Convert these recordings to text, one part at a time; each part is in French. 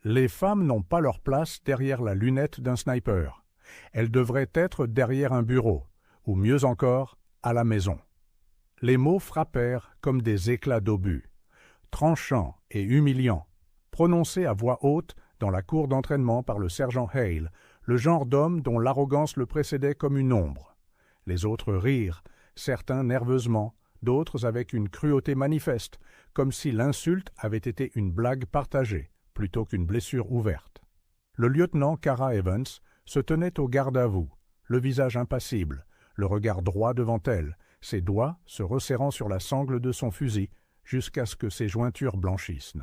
Les femmes n'ont pas leur place derrière la lunette d'un sniper. Elles devraient être derrière un bureau, ou mieux encore, à la maison. Les mots frappèrent comme des éclats d'obus, tranchants et humiliants, prononcés à voix haute dans la cour d'entraînement par le sergent Hale, le genre d'homme dont l'arrogance le précédait comme une ombre. Les autres rirent, certains nerveusement, d'autres avec une cruauté manifeste, comme si l'insulte avait été une blague partagée, plutôt qu'une blessure ouverte. Le lieutenant Kara Evans se tenait au garde à vous, le visage impassible, le regard droit devant elle, ses doigts se resserrant sur la sangle de son fusil jusqu'à ce que ses jointures blanchissent.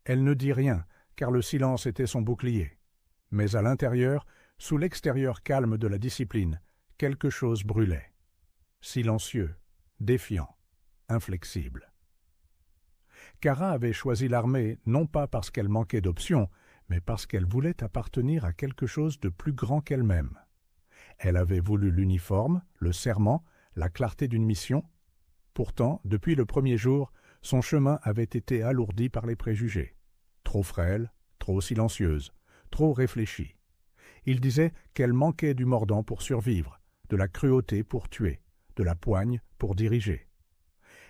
Elle ne dit rien, car le silence était son bouclier. Mais à l'intérieur, sous l'extérieur calme de la discipline, quelque chose brûlait. Silencieux, défiant, inflexible. Kara avait choisi l'armée non pas parce qu'elle manquait d'options, mais parce qu'elle voulait appartenir à quelque chose de plus grand qu'elle-même. Elle avait voulu l'uniforme, le serment, la clarté d'une mission. Pourtant, depuis le premier jour, son chemin avait été alourdi par les préjugés. Trop frêle, trop silencieuse, trop réfléchie. Il disait qu'elle manquait du mordant pour survivre, de la cruauté pour tuer, de la poigne pour diriger.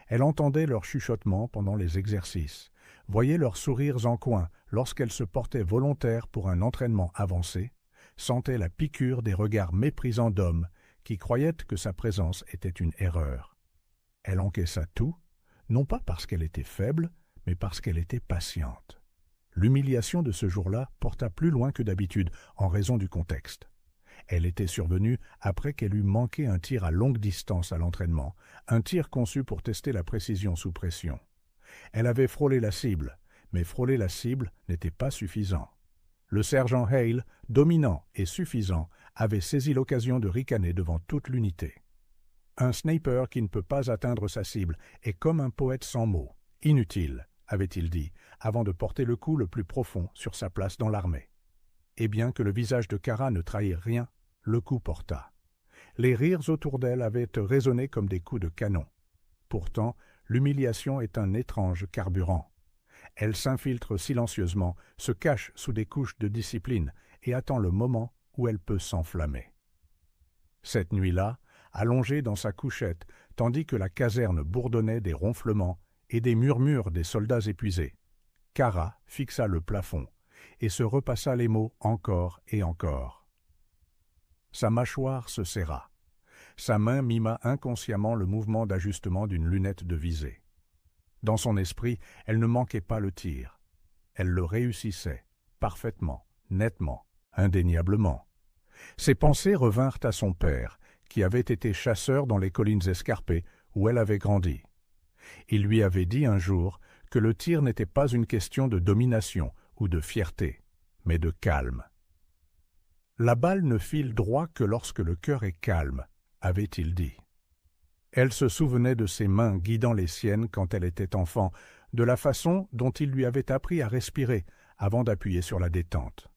Elle entendait leurs chuchotements pendant les exercices, voyait leurs sourires en coin lorsqu'elle se portait volontaire pour un entraînement avancé, sentait la piqûre des regards méprisants d'hommes qui croyaient que sa présence était une erreur. Elle encaissa tout, non pas parce qu'elle était faible, mais parce qu'elle était patiente. L'humiliation de ce jour-là porta plus loin que d'habitude en raison du contexte. Elle était survenue après qu'elle eut manqué un tir à longue distance à l'entraînement, un tir conçu pour tester la précision sous pression. Elle avait frôlé la cible, mais frôler la cible n'était pas suffisant. Le sergent Hale, dominant et suffisant, avait saisi l'occasion de ricaner devant toute l'unité. Un sniper qui ne peut pas atteindre sa cible est comme un poète sans mots, inutile, avait-il dit, avant de porter le coup le plus profond sur sa place dans l'armée. Et bien que le visage de Kara ne trahît rien, le coup porta. Les rires autour d'elle avaient résonné comme des coups de canon. Pourtant, l'humiliation est un étrange carburant. Elle s'infiltre silencieusement, se cache sous des couches de discipline et attend le moment où elle peut s'enflammer. Cette nuit-là, allongée dans sa couchette, tandis que la caserne bourdonnait des ronflements et des murmures des soldats épuisés, Kara fixa le plafond et se repassa les mots encore et encore. Sa mâchoire se serra. Sa main mima inconsciemment le mouvement d'ajustement d'une lunette de visée. Dans son esprit, elle ne manquait pas le tir. Elle le réussissait, parfaitement, nettement, indéniablement. Ses pensées revinrent à son père, qui avait été chasseur dans les collines escarpées où elle avait grandi. Il lui avait dit un jour que le tir n'était pas une question de domination ou de fierté, mais de calme. La balle ne file droit que lorsque le cœur est calme, avait-il dit. Elle se souvenait de ses mains guidant les siennes quand elle était enfant, de la façon dont il lui avait appris à respirer avant d'appuyer sur la détente.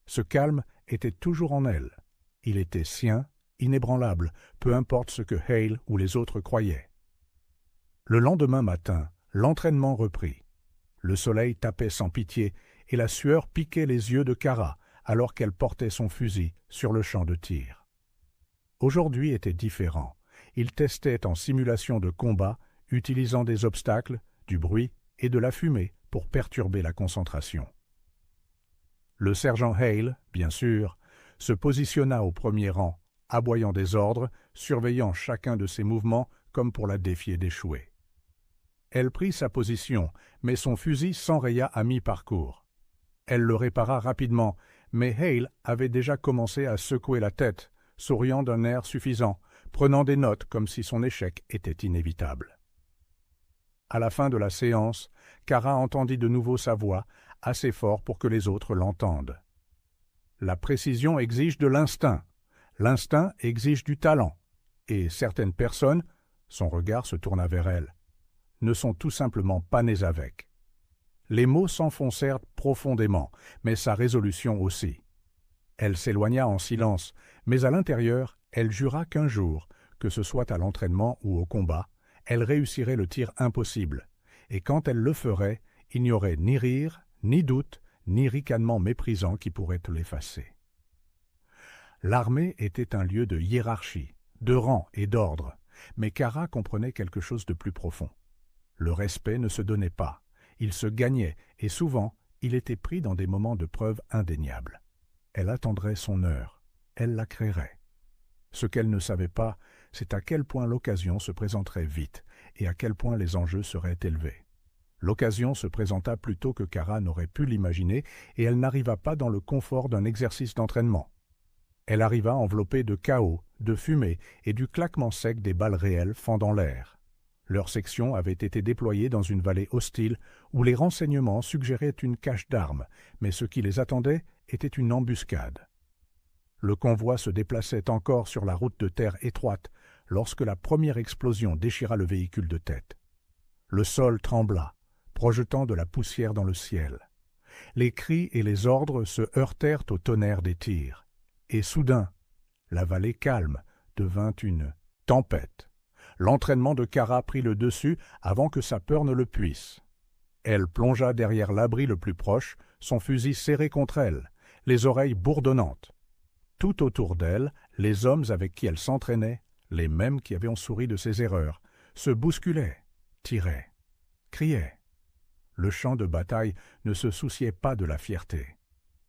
Ce calme était toujours en elle. Il était sien, inébranlable, peu importe ce que Hale ou les autres croyaient. Le lendemain matin, l'entraînement reprit. Le soleil tapait sans pitié et la sueur piquait les yeux de Kara alors qu'elle portait son fusil sur le champ de tir. Aujourd'hui était différent. Il testait en simulation de combat, utilisant des obstacles, du bruit et de la fumée pour perturber la concentration. Le sergent Hale, bien sûr, se positionna au premier rang, aboyant des ordres, surveillant chacun de ses mouvements comme pour la défier d'échouer. Elle prit sa position, mais son fusil s'enraya à mi-parcours. Elle le répara rapidement, mais Hale avait déjà commencé à secouer la tête, souriant d'un air suffisant, prenant des notes comme si son échec était inévitable. À la fin de la séance, Kara entendit de nouveau sa voix, assez fort pour que les autres l'entendent. La précision exige de l'instinct. L'instinct exige du talent. Et certaines personnes, son regard se tourna vers elle, ne sont tout simplement pas nées avec. Les mots s'enfoncèrent profondément, mais sa résolution aussi. Elle s'éloigna en silence, mais à l'intérieur, elle jura qu'un jour, que ce soit à l'entraînement ou au combat, elle réussirait le tir impossible, et quand elle le ferait, il n'y aurait ni rire, ni doute, ni ricanement méprisant qui pourrait l'effacer. L'armée était un lieu de hiérarchie, de rang et d'ordre, mais Kara comprenait quelque chose de plus profond. Le respect ne se donnait pas, il se gagnait, et souvent, il était pris dans des moments de preuve indéniables. Elle attendrait son heure, elle la créerait. Ce qu'elle ne savait pas, c'est à quel point l'occasion se présenterait vite, et à quel point les enjeux seraient élevés. L'occasion se présenta plus tôt que Kara n'aurait pu l'imaginer, et elle n'arriva pas dans le confort d'un exercice d'entraînement. Elle arriva enveloppée de chaos, de fumée et du claquement sec des balles réelles fendant l'air. Leur section avait été déployée dans une vallée hostile où les renseignements suggéraient une cache d'armes, mais ce qui les attendait était une embuscade. Le convoi se déplaçait encore sur la route de terre étroite lorsque la première explosion déchira le véhicule de tête. Le sol trembla, projetant de la poussière dans le ciel. Les cris et les ordres se heurtèrent au tonnerre des tirs. Et soudain, la vallée calme devint une tempête. L'entraînement de Kara prit le dessus avant que sa peur ne le puisse. Elle plongea derrière l'abri le plus proche, son fusil serré contre elle, les oreilles bourdonnantes. Tout autour d'elle, les hommes avec qui elle s'entraînait, les mêmes qui avaient souri de ses erreurs, se bousculaient, tiraient, criaient. Le champ de bataille ne se souciait pas de la fierté.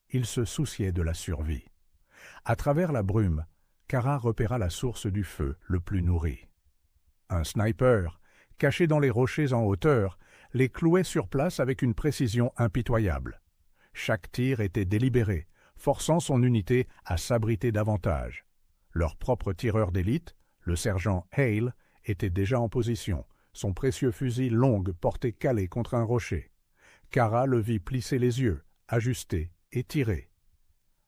Il se souciait de la survie. À travers la brume, Kara repéra la source du feu le plus nourri. Un sniper, caché dans les rochers en hauteur, les clouait sur place avec une précision impitoyable. Chaque tir était délibéré, forçant son unité à s'abriter davantage. Leur propre tireur d'élite, le sergent Hale, était déjà en position, son précieux fusil longue porté calé contre un rocher. Kara le vit plisser les yeux, ajuster et tirer.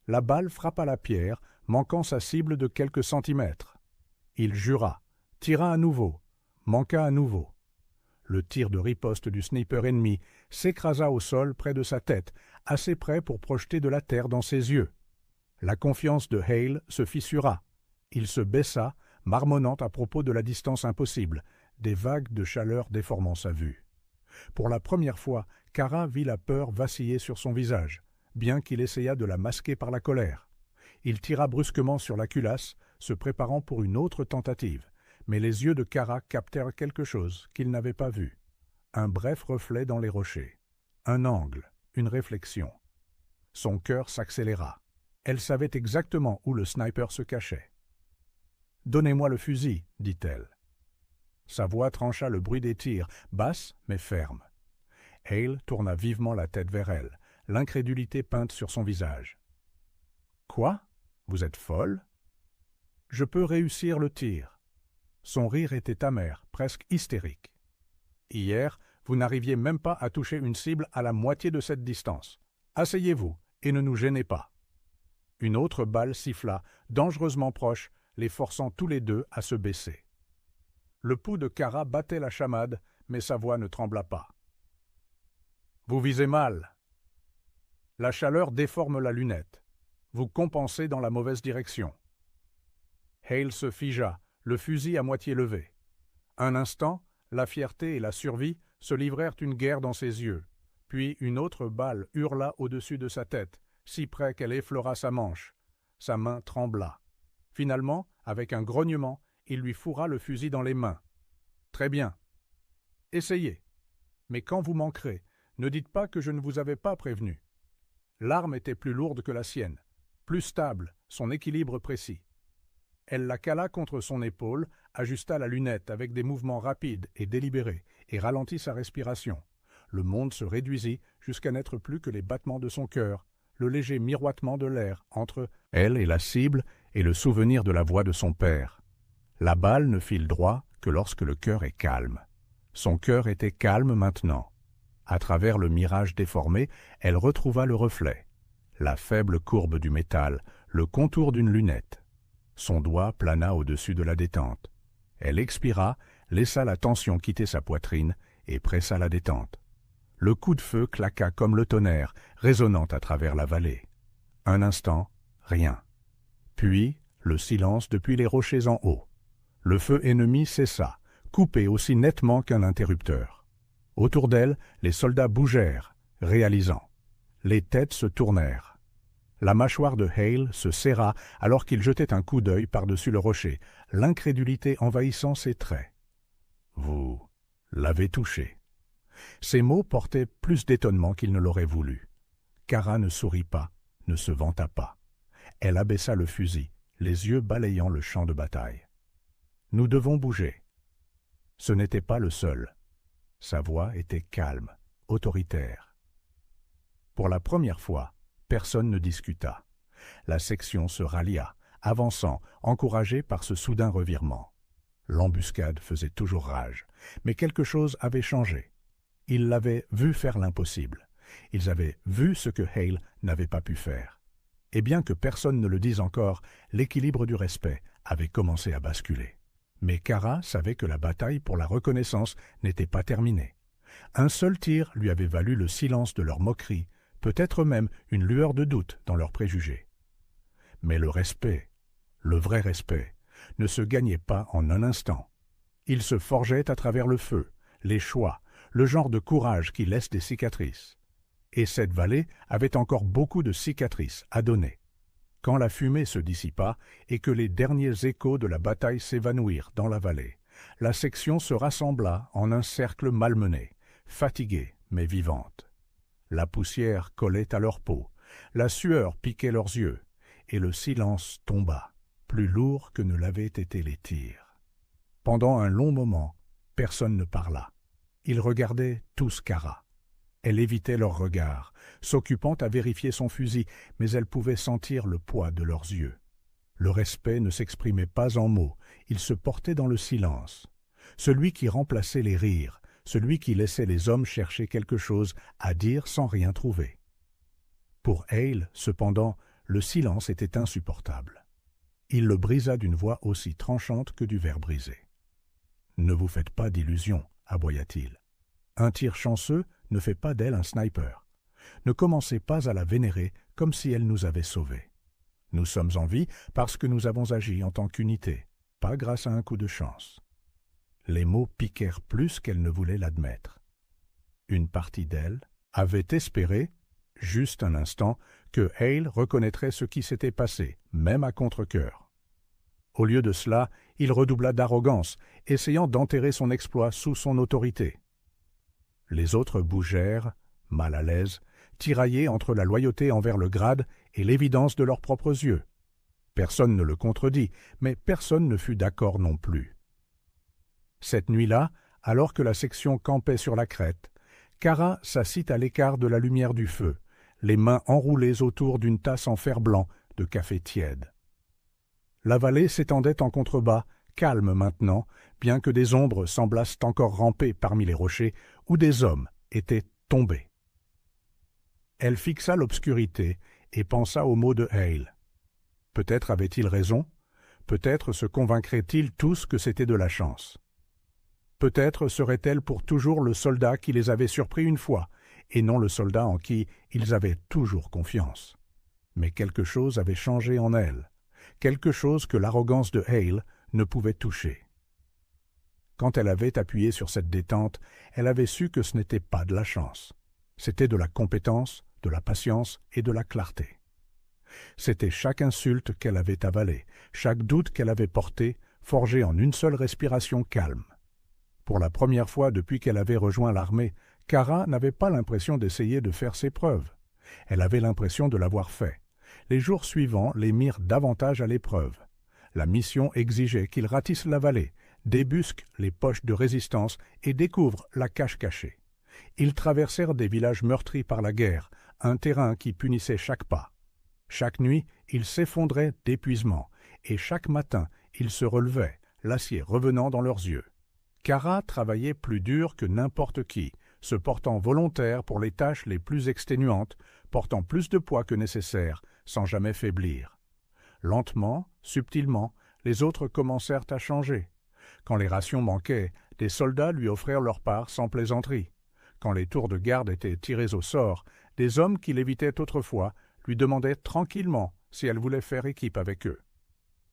La balle frappa la pierre, manquant sa cible de quelques centimètres. Il jura, tira à nouveau, manqua à nouveau. Le tir de riposte du sniper ennemi s'écrasa au sol près de sa tête, assez près pour projeter de la terre dans ses yeux. La confiance de Hale se fissura. Il se baissa, marmonnant à propos de la distance impossible, des vagues de chaleur déformant sa vue. Pour la première fois, Kara vit la peur vaciller sur son visage, bien qu'il essaya de la masquer par la colère. Il tira brusquement sur la culasse, se préparant pour une autre tentative, mais les yeux de Kara captèrent quelque chose qu'il n'avait pas vu. Un bref reflet dans les rochers. Un angle, une réflexion. Son cœur s'accéléra. Elle savait exactement où le sniper se cachait. « Donnez-moi le fusil, dit-elle. Sa voix trancha le bruit des tirs, basse mais ferme. Hale tourna vivement la tête vers elle, l'incrédulité peinte sur son visage. « Quoi? Vous êtes folle? »« Je peux réussir le tir. » Son rire était amer, presque hystérique. « Hier, vous n'arriviez même pas à toucher une cible à la moitié de cette distance. Asseyez-vous et ne nous gênez pas. » Une autre balle siffla, dangereusement proche, les forçant tous les deux à se baisser. Le pouls de Kara battait la chamade, mais sa voix ne trembla pas. « Vous visez mal. La chaleur déforme la lunette. Vous compensez dans la mauvaise direction. » Hale se figea, le fusil à moitié levé. Un instant, la fierté et la survie se livrèrent une guerre dans ses yeux, puis une autre balle hurla au-dessus de sa tête, si près qu'elle effleura sa manche. Sa main trembla. Finalement, avec un grognement, il lui fourra le fusil dans les mains. « Très bien. Essayez. Mais quand vous manquerez, ne dites pas que je ne vous avais pas prévenu. » L'arme était plus lourde que la sienne, plus stable, son équilibre précis. Elle la cala contre son épaule, ajusta la lunette avec des mouvements rapides et délibérés, et ralentit sa respiration. Le monde se réduisit jusqu'à n'être plus que les battements de son cœur, le léger miroitement de l'air entre elle et la cible et le souvenir de la voix de son père. La balle ne file droit que lorsque le cœur est calme. Son cœur était calme maintenant. À travers le mirage déformé, elle retrouva le reflet, la faible courbe du métal, le contour d'une lunette. Son doigt plana au-dessus de la détente. Elle expira, laissa la tension quitter sa poitrine et pressa la détente. Le coup de feu claqua comme le tonnerre, résonnant à travers la vallée. Un instant, rien. Puis, le silence depuis les rochers en haut. Le feu ennemi cessa, coupé aussi nettement qu'un interrupteur. Autour d'elle, les soldats bougèrent, réalisant. Les têtes se tournèrent. La mâchoire de Hale se serra alors qu'il jetait un coup d'œil par-dessus le rocher, l'incrédulité envahissant ses traits. « Vous l'avez touché. » Ces mots portaient plus d'étonnement qu'il ne l'aurait voulu. Kara ne sourit pas, ne se vanta pas. Elle abaissa le fusil, les yeux balayant le champ de bataille. « Nous devons bouger. » Ce n'était pas le seul. Sa voix était calme, autoritaire. Pour la première fois, personne ne discuta. La section se rallia, avançant, encouragée par ce soudain revirement. L'embuscade faisait toujours rage, mais quelque chose avait changé. Ils l'avaient vu faire l'impossible. Ils avaient vu ce que Hale n'avait pas pu faire. Et bien que personne ne le dise encore, l'équilibre du respect avait commencé à basculer. Mais Kara savait que la bataille pour la reconnaissance n'était pas terminée. Un seul tir lui avait valu le silence de leurs moqueries, peut-être même une lueur de doute dans leurs préjugés. Mais le respect, le vrai respect, ne se gagnait pas en un instant. Il se forgeait à travers le feu, les choix, le genre de courage qui laisse des cicatrices. Et cette vallée avait encore beaucoup de cicatrices à donner. Quand la fumée se dissipa et que les derniers échos de la bataille s'évanouirent dans la vallée, la section se rassembla en un cercle malmené, fatiguée mais vivante. La poussière collait à leur peau, la sueur piquait leurs yeux, et le silence tomba, plus lourd que ne l'avaient été les tirs. Pendant un long moment, personne ne parla. Ils regardaient tous Kara. Elle évitait leurs regards, s'occupant à vérifier son fusil, mais elle pouvait sentir le poids de leurs yeux. Le respect ne s'exprimait pas en mots, il se portait dans le silence. Celui qui remplaçait les rires, celui qui laissait les hommes chercher quelque chose à dire sans rien trouver. Pour Hale, cependant, le silence était insupportable. Il le brisa d'une voix aussi tranchante que du verre brisé. « Ne vous faites pas d'illusions, aboya-t-il. Un tir chanceux ne fait pas d'elle un sniper. Ne commencez pas à la vénérer comme si elle nous avait sauvés. Nous sommes en vie parce que nous avons agi en tant qu'unité, pas grâce à un coup de chance. » Les mots piquèrent plus qu'elle ne voulait l'admettre. Une partie d'elle avait espéré, juste un instant, que Hale reconnaîtrait ce qui s'était passé, même à contre-cœur. Au lieu de cela, il redoubla d'arrogance, essayant d'enterrer son exploit sous son autorité. Les autres bougèrent, mal à l'aise, tiraillés entre la loyauté envers le grade et l'évidence de leurs propres yeux. Personne ne le contredit, mais personne ne fut d'accord non plus. Cette nuit-là, alors que la section campait sur la crête, Kara s'assit à l'écart de la lumière du feu, les mains enroulées autour d'une tasse en fer-blanc de café tiède. La vallée s'étendait en contrebas, calme maintenant, bien que des ombres semblassent encore ramper parmi les rochers où des hommes étaient tombés. Elle fixa l'obscurité et pensa aux mots de Hale. Peut-être avait-il raison, peut-être se convaincraient-ils tous que c'était de la chance. Peut-être serait-elle pour toujours le soldat qui les avait surpris une fois, et non le soldat en qui ils avaient toujours confiance. Mais quelque chose avait changé en elle, quelque chose que l'arrogance de Hale ne pouvait toucher. Quand elle avait appuyé sur cette détente, elle avait su que ce n'était pas de la chance. C'était de la compétence, de la patience et de la clarté. C'était chaque insulte qu'elle avait avalée, chaque doute qu'elle avait porté, forgé en une seule respiration calme. Pour la première fois depuis qu'elle avait rejoint l'armée, Kara n'avait pas l'impression d'essayer de faire ses preuves. Elle avait l'impression de l'avoir fait. Les jours suivants les mirent davantage à l'épreuve. La mission exigeait qu'ils ratissent la vallée, débusquent les poches de résistance et découvrent la cache cachée. Ils traversèrent des villages meurtris par la guerre, un terrain qui punissait chaque pas. Chaque nuit, ils s'effondraient d'épuisement, et chaque matin, ils se relevaient, l'acier revenant dans leurs yeux. Kara travaillait plus dur que n'importe qui, se portant volontaire pour les tâches les plus exténuantes, portant plus de poids que nécessaire, sans jamais faiblir. Lentement, subtilement, les autres commencèrent à changer. Quand les rations manquaient, des soldats lui offrirent leur part sans plaisanterie. Quand les tours de garde étaient tirés au sort, des hommes qui l'évitaient autrefois lui demandaient tranquillement si elle voulait faire équipe avec eux.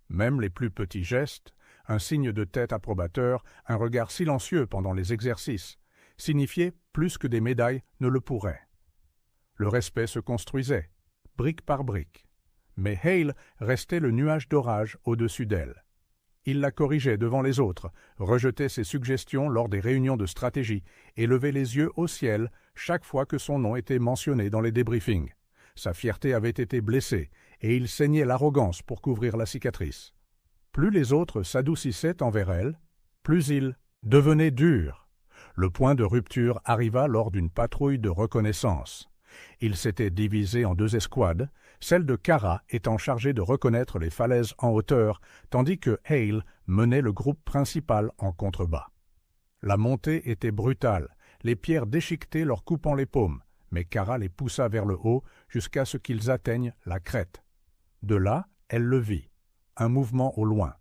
Même les plus petits gestes, un signe de tête approbateur, un regard silencieux pendant les exercices, signifiaient plus que des médailles ne le pourraient. Le respect se construisait, brique par brique. Mais Hale restait le nuage d'orage au-dessus d'elle. Il la corrigeait devant les autres, rejetait ses suggestions lors des réunions de stratégie et levait les yeux au ciel chaque fois que son nom était mentionné dans les débriefings. Sa fierté avait été blessée et il saignait l'arrogance pour couvrir la cicatrice. Plus les autres s'adoucissaient envers elle, plus il devenait dur. Le point de rupture arriva lors d'une patrouille de reconnaissance. Ils s'étaient divisés en 2 escouades, celle de Kara étant chargée de reconnaître les falaises en hauteur, tandis que Hale menait le groupe principal en contrebas. La montée était brutale, les pierres déchiquetées leur coupant les paumes, mais Kara les poussa vers le haut jusqu'à ce qu'ils atteignent la crête. De là, elle le vit, un mouvement au loin,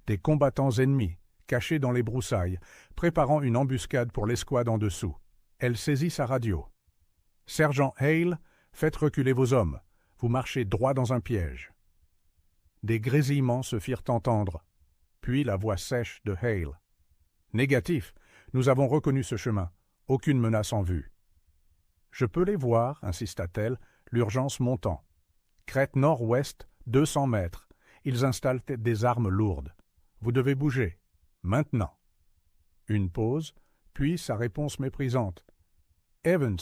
des combattants ennemis, cachés dans les broussailles, préparant une embuscade pour l'escouade en dessous. Elle saisit sa radio. « Sergent Hale, faites reculer vos hommes. Vous marchez droit dans un piège. » Des grésillements se firent entendre, puis la voix sèche de Hale. « Négatif, nous avons reconnu ce chemin. Aucune menace en vue. »« Je peux les voir, insista-t-elle, l'urgence montant. Crête nord-ouest, 200 mètres. Ils installent des armes lourdes. Vous devez bouger. Maintenant. » Une pause, puis sa réponse méprisante. « Evans,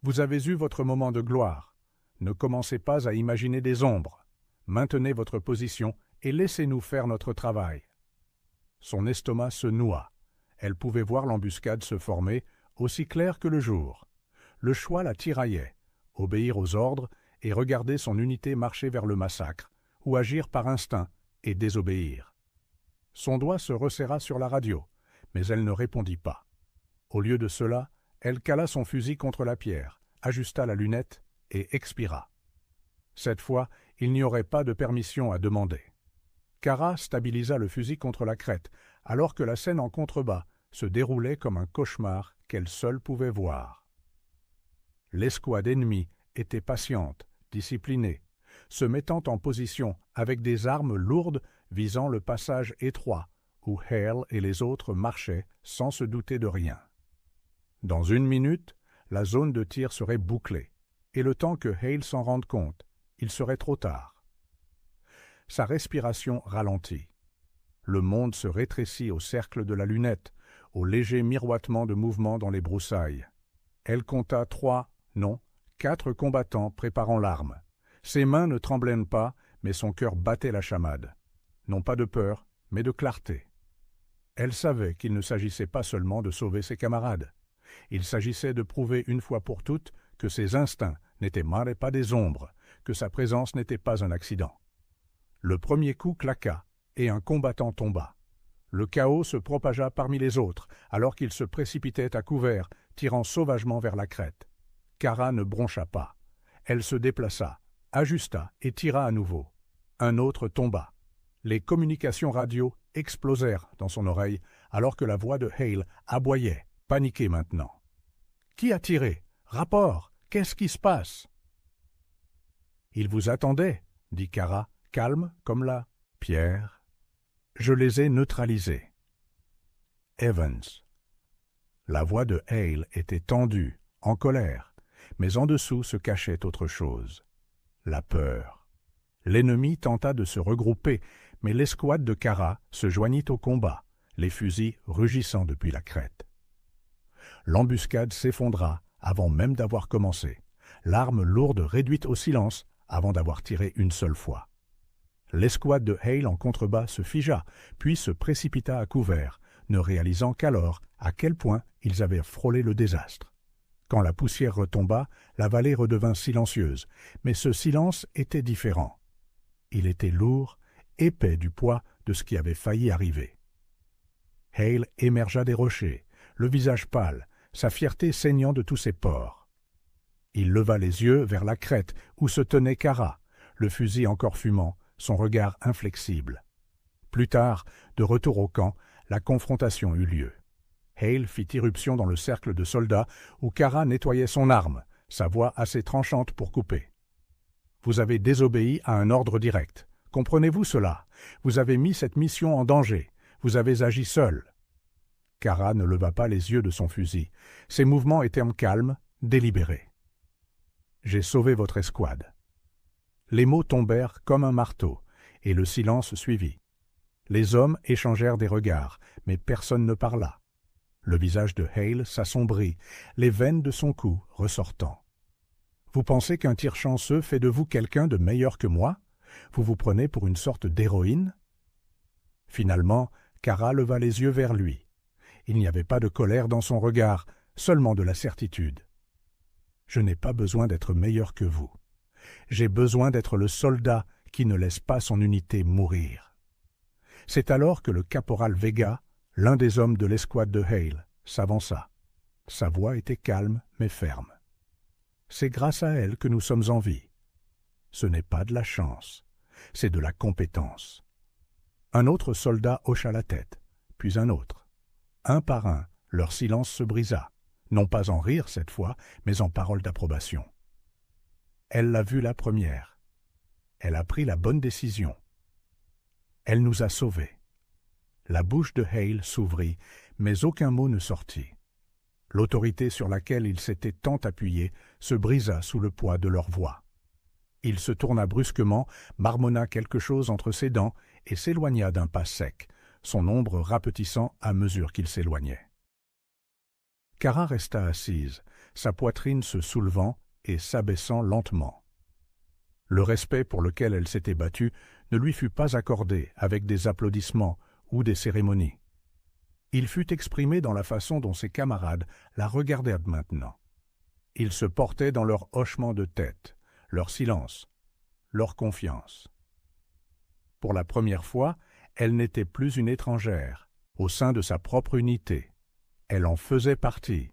vous avez eu votre moment de gloire. Ne commencez pas à imaginer des ombres. Maintenez votre position et laissez-nous faire notre travail. » Son estomac se noua. Elle pouvait voir l'embuscade se former, aussi claire que le jour. Le choix la tiraillait, obéir aux ordres et regarder son unité marcher vers le massacre, ou agir par instinct et désobéir. Son doigt se resserra sur la radio, mais elle ne répondit pas. Au lieu de cela, elle cala son fusil contre la pierre, ajusta la lunette et expira. Cette fois, il n'y aurait pas de permission à demander. Kara stabilisa le fusil contre la crête, alors que la scène en contrebas se déroulait comme un cauchemar qu'elle seule pouvait voir. L'escouade ennemie était patiente, disciplinée, se mettant en position avec des armes lourdes visant le passage étroit, où Hale et les autres marchaient sans se douter de rien. Dans 1 minute, la zone de tir serait bouclée, et le temps que Hale s'en rende compte, il serait trop tard. Sa respiration ralentit. Le monde se rétrécit au cercle de la lunette, au léger miroitement de mouvements dans les broussailles. Elle compta 3, non, 4 combattants préparant l'arme. Ses mains ne tremblaient pas, mais son cœur battait la chamade. Non pas de peur, mais de clarté. Elle savait qu'il ne s'agissait pas seulement de sauver ses camarades. Il s'agissait de prouver une fois pour toutes que ses instincts n'étaient pas des ombres, que sa présence n'était pas un accident. Le premier coup claqua, et un combattant tomba. Le chaos se propagea parmi les autres, alors qu'ils se précipitaient à couvert, tirant sauvagement vers la crête. Kara ne broncha pas. Elle se déplaça, ajusta et tira à nouveau. Un autre tomba. Les communications radio explosèrent dans son oreille, alors que la voix de Hale aboyait, paniquée maintenant. « Qui a tiré? Rapport! Qu'est-ce qui se passe? » « Il vous attendait, » dit Kara, calme comme la pierre. « Je les ai neutralisés. » Evans. La voix de Hale était tendue, en colère, mais en dessous se cachait autre chose. La peur. L'ennemi tenta de se regrouper, mais l'escouade de Kara se joignit au combat, les fusils rugissant depuis la crête. L'embuscade s'effondra avant même d'avoir commencé, l'arme lourde réduite au silence avant d'avoir tiré une seule fois. L'escouade de Hale en contrebas se figea, puis se précipita à couvert, ne réalisant qu'alors à quel point ils avaient frôlé le désastre. Quand la poussière retomba, la vallée redevint silencieuse, mais ce silence était différent. Il était lourd, épais du poids de ce qui avait failli arriver. Hale émergea des rochers, le visage pâle, sa fierté saignant de tous ses pores. Il leva les yeux vers la crête où se tenait Kara, le fusil encore fumant, son regard inflexible. Plus tard, de retour au camp, la confrontation eut lieu. Hale fit irruption dans le cercle de soldats où Kara nettoyait son arme, sa voix assez tranchante pour couper. « Vous avez désobéi à un ordre direct. Comprenez-vous cela? Vous avez mis cette mission en danger. Vous avez agi seul. » Kara ne leva pas les yeux de son fusil. Ses mouvements étaient calmes, délibérés. J'ai sauvé votre escouade. » Les mots tombèrent comme un marteau, et le silence suivit. Les hommes échangèrent des regards, mais personne ne parla. Le visage de Hale s'assombrit, les veines de son cou ressortant. « Vous pensez qu'un tir chanceux fait de vous quelqu'un de meilleur que moi? Vous vous prenez pour une sorte d'héroïne ?» Finalement, Kara leva les yeux vers lui. Il n'y avait pas de colère dans son regard, seulement de la certitude. « Je n'ai pas besoin d'être meilleur que vous. J'ai besoin d'être le soldat qui ne laisse pas son unité mourir. » C'est alors que le caporal Vega, l'un des hommes de l'escouade de Hale, s'avança. Sa voix était calme mais ferme. « C'est grâce à elle que nous sommes en vie. Ce n'est pas de la chance, c'est de la compétence. » Un autre soldat hocha la tête, puis un autre. Un par un, leur silence se brisa, non pas en rire cette fois, mais en paroles d'approbation. Elle l'a vu la première. Elle a pris la bonne décision. Elle nous a sauvés. La bouche de Hale s'ouvrit, mais aucun mot ne sortit. L'autorité sur laquelle il s'était tant appuyé se brisa sous le poids de leur voix. Il se tourna brusquement, marmonna quelque chose entre ses dents et s'éloigna d'un pas sec, son ombre rapetissant à mesure qu'il s'éloignait. Kara resta assise, sa poitrine se soulevant et s'abaissant lentement. Le respect pour lequel elle s'était battue ne lui fut pas accordé avec des applaudissements ou des cérémonies. Il fut exprimé dans la façon dont ses camarades la regardaient maintenant. Il se portait dans leur hochement de tête, leur silence, leur confiance. Pour la première fois, elle n'était plus une étrangère, au sein de sa propre unité. Elle en faisait partie.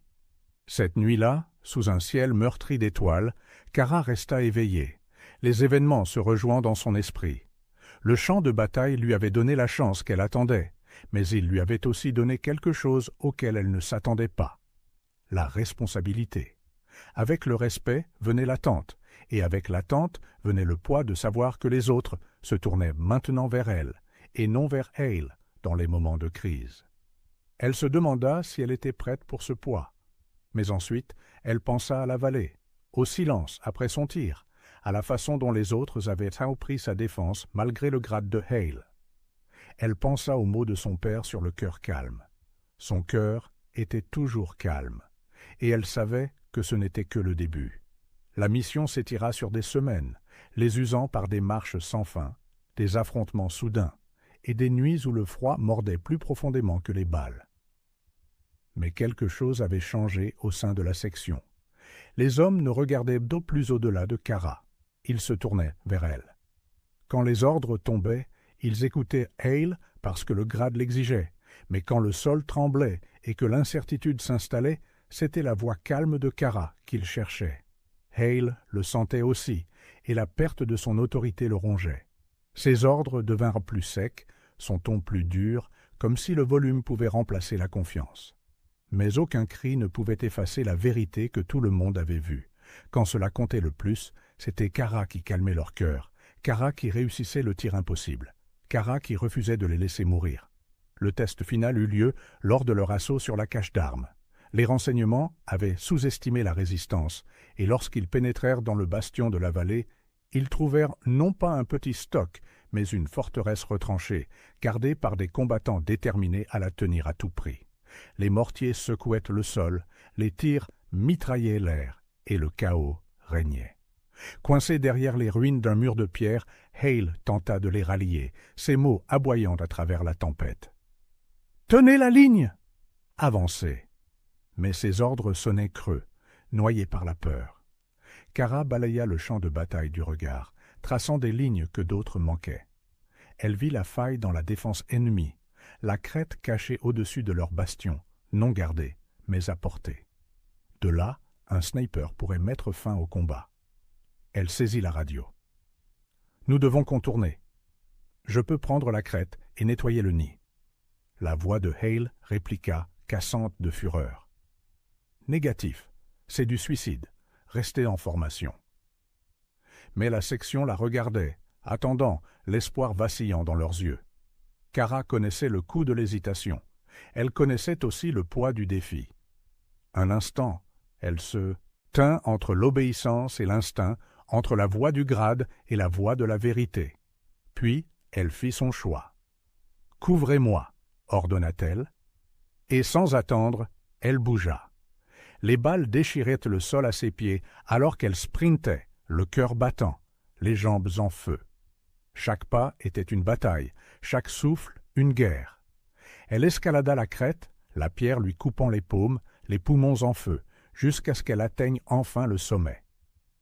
Cette nuit-là, sous un ciel meurtri d'étoiles, Kara resta éveillée, les événements se rejoignant dans son esprit. Le champ de bataille lui avait donné la chance qu'elle attendait, mais il lui avait aussi donné quelque chose auquel elle ne s'attendait pas. La responsabilité. Avec le respect venait l'attente, et avec l'attente venait le poids de savoir que les autres se tournaient maintenant vers elle, et non vers Hale, dans les moments de crise. Elle se demanda si elle était prête pour ce poids. Mais ensuite, elle pensa à la vallée, au silence après son tir, à la façon dont les autres avaient pris sa défense malgré le grade de Hale. Elle pensa aux mots de son père sur le cœur calme. Son cœur était toujours calme, et elle savait que ce n'était que le début. La mission s'étira sur des semaines, les usant par des marches sans fin, des affrontements soudains, et des nuits où le froid mordait plus profondément que les balles. Mais quelque chose avait changé au sein de la section. Les hommes ne regardaient plus au-delà de Kara. Ils se tournaient vers elle. Quand les ordres tombaient, ils écoutaient Hale parce que le grade l'exigeait, mais quand le sol tremblait et que l'incertitude s'installait, c'était la voix calme de Kara qu'ils cherchaient. Hale le sentait aussi, et la perte de son autorité le rongeait. Ses ordres devinrent plus secs, son ton plus dur, comme si le volume pouvait remplacer la confiance. Mais aucun cri ne pouvait effacer la vérité que tout le monde avait vue. Quand cela comptait le plus, c'était Kara qui calmait leur cœur, Kara qui réussissait le tir impossible, Kara qui refusait de les laisser mourir. Le test final eut lieu lors de leur assaut sur la cache d'armes. Les renseignements avaient sous-estimé la résistance, et lorsqu'ils pénétrèrent dans le bastion de la vallée, ils trouvèrent non pas un petit stock, mais une forteresse retranchée, gardée par des combattants déterminés à la tenir à tout prix. Les mortiers secouaient le sol, les tirs mitraillaient l'air, et le chaos régnait. Coincé derrière les ruines d'un mur de pierre, Hale tenta de les rallier, ses mots aboyant à travers la tempête. « Tenez la ligne !» Avancez. Mais ses ordres sonnaient creux, noyés par la peur. Kara balaya le champ de bataille du regard, traçant des lignes que d'autres manquaient. Elle vit la faille dans la défense ennemie, la crête cachée au-dessus de leur bastion, non gardée, mais à portée. De là, un sniper pourrait mettre fin au combat. Elle saisit la radio. « Nous devons contourner. Je peux prendre la crête et nettoyer le nid. » La voix de Hale répliqua, cassante de fureur. « Négatif. C'est du suicide. Restez en formation. » Mais la section la regardait, attendant, l'espoir vacillant dans leurs yeux. Kara connaissait le coût de l'hésitation. Elle connaissait aussi le poids du défi. Un instant, elle se tint entre l'obéissance et l'instinct, entre la voie du grade et la voie de la vérité. Puis elle fit son choix. « Couvrez-moi » ordonna-t-elle, et sans attendre, elle bougea. Les balles déchiraient le sol à ses pieds alors qu'elle sprintait, le cœur battant, les jambes en feu. Chaque pas était une bataille, chaque souffle une guerre. Elle escalada la crête, la pierre lui coupant les paumes, les poumons en feu, jusqu'à ce qu'elle atteigne enfin le sommet.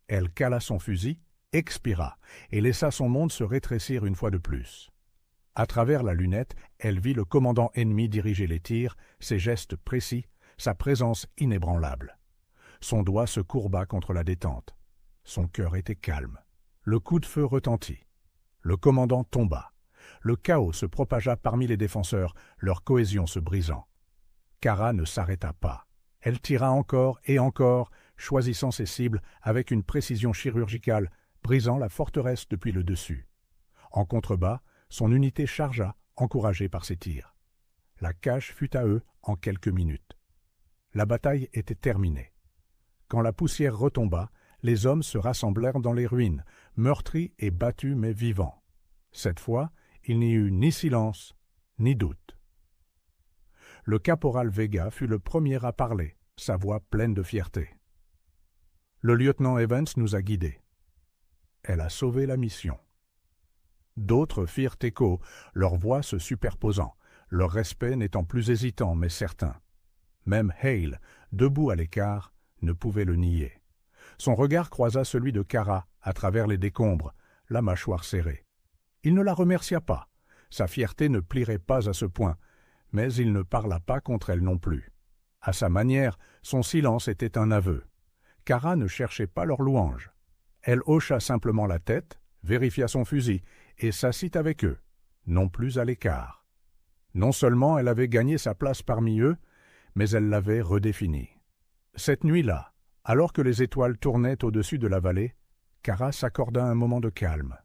Elle cala son fusil, expira, et laissa son monde se rétrécir une fois de plus. À travers la lunette, elle vit le commandant ennemi diriger les tirs, ses gestes précis, sa présence inébranlable. Son doigt se courba contre la détente. Son cœur était calme. Le coup de feu retentit. Le commandant tomba. Le chaos se propagea parmi les défenseurs, leur cohésion se brisant. Kara ne s'arrêta pas. Elle tira encore et encore, choisissant ses cibles avec une précision chirurgicale, brisant la forteresse depuis le dessus. En contrebas, son unité chargea, encouragée par ses tirs. La cache fut à eux en quelques minutes. La bataille était terminée. Quand la poussière retomba, les hommes se rassemblèrent dans les ruines, meurtris et battus mais vivants. Cette fois, il n'y eut ni silence, ni doute. Le caporal Vega fut le premier à parler, sa voix pleine de fierté. Le lieutenant Evans nous a guidés. Elle a sauvé la mission. D'autres firent écho, leurs voix se superposant, leur respect n'étant plus hésitant mais certain. Même Hale, debout à l'écart, ne pouvait le nier. Son regard croisa celui de Kara à travers les décombres, la mâchoire serrée. Il ne la remercia pas. Sa fierté ne plierait pas à ce point, mais il ne parla pas contre elle non plus. À sa manière, son silence était un aveu. Kara ne cherchait pas leur louange. Elle hocha simplement la tête, vérifia son fusil et s'assit avec eux, non plus à l'écart. Non seulement elle avait gagné sa place parmi eux, mais elle l'avait redéfinie. Cette nuit-là, alors que les étoiles tournaient au-dessus de la vallée, Kara s'accorda un moment de calme.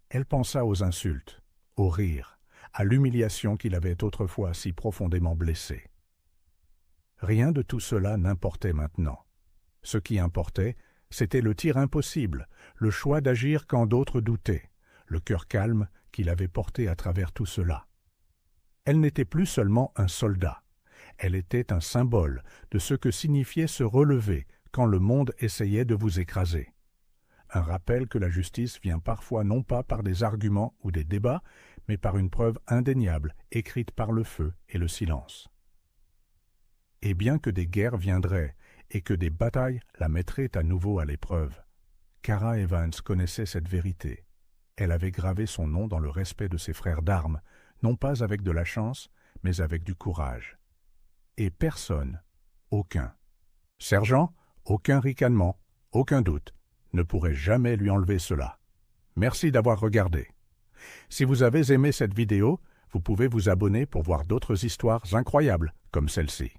Elle pensa aux insultes, aux rires, à l'humiliation qui l'avait autrefois si profondément blessée. Rien de tout cela n'importait maintenant. Ce qui importait, c'était le tir impossible, le choix d'agir quand d'autres doutaient, le cœur calme qui l'avait porté à travers tout cela. Elle n'était plus seulement un soldat, elle était un symbole de ce que signifiait se relever quand le monde essayait de vous écraser. Un rappel que la justice vient parfois non pas par des arguments ou des débats, mais par une preuve indéniable écrite par le feu et le silence. Et bien que des guerres viendraient et que des batailles la mettraient à nouveau à l'épreuve, Kara Evans connaissait cette vérité. Elle avait gravé son nom dans le respect de ses frères d'armes, non pas avec de la chance, mais avec du courage. Et personne, aucun, sergent, aucun ricanement, aucun doute, ne pourrait jamais lui enlever cela. Merci d'avoir regardé. Si vous avez aimé cette vidéo, vous pouvez vous abonner pour voir d'autres histoires incroyables comme celle-ci.